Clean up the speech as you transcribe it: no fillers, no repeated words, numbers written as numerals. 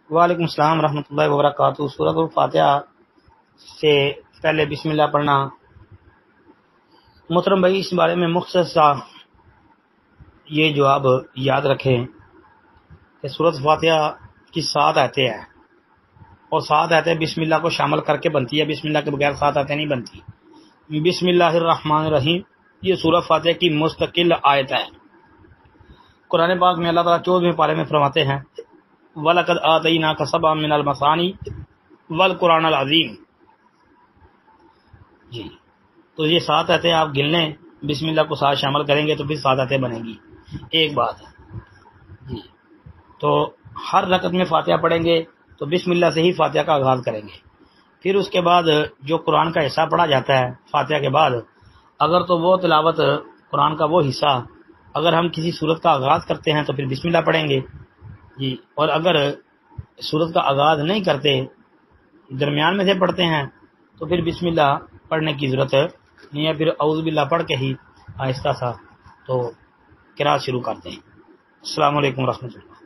وعلیکم السلام ورحمۃ اللہ وبرکاتہ۔ سورۃ الفاتحہ سے پہلے بسم اللہ پڑھنا، محترم بھائی اس بارے میں مختصر سا یہ جواب یاد رکھیں کہ سورۃ الفاتحہ کی 7 آیتیں ہیں اور 7 آیتیں بسم اللہ کو شامل کر کے بنتی ہے، بسم اللہ کے بغیر 7 آیتیں نہیں بنتی۔ بسم اللہ الرحمن الرحیم یہ سورۃ فاتحہ کی مستقل آیت ہے۔ قرآن پاک میں اللہ تعالیٰ 14ویں پارے میں فرماتے ہیں وَلَقَدْ آتَيْنَاكَ سَبْعًا مِنَ الْمَثَانِي وَالْقُرْآنَ الْعَظِيمِ۔ جی تو یہ 7 آیتیں آپ گن لیں، بسم اللہ کو ساتھ شامل کریں گے تو پھر 7 آیتیں بنیں گی۔ ایک بات ہے جی، تو ہر رکعت میں فاتحہ پڑھیں گے تو بسم اللہ سے ہی فاتحہ کا آغاز کریں گے، پھر اس کے بعد جو قرآن کا حصہ پڑھا جاتا ہے فاتحہ کے بعد، اگر تو وہ تلاوت قرآن کا وہ حصہ اگر ہم کسی سورت کا آغاز کرتے ہیں تو پھر بسم اللہ پڑھیں گے جی، اور اگر سورت کا آغاز نہیں کرتے درمیان میں سے پڑھتے ہیں تو پھر بسم اللہ پڑھنے کی ضرورت نہیں ہے، پھر اعوذ باللہ پڑھ کے ہی آہستہ سا تو قرأت شروع کرتے ہیں۔ السلام علیکم ورحمۃ اللہ۔